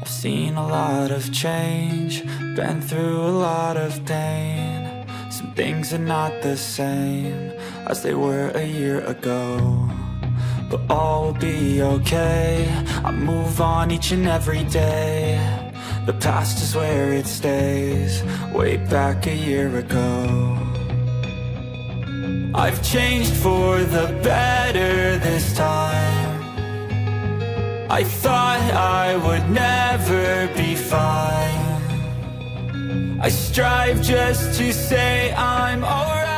I've seen a lot of change, been through a lot of pain. Some things are not the same as they were a year ago, but all will be okay. I move on each and every day. The past is where it stays, way back a year ago. I've changed for the better this time. I thought I would never be fine. I strive just to say I'm alright.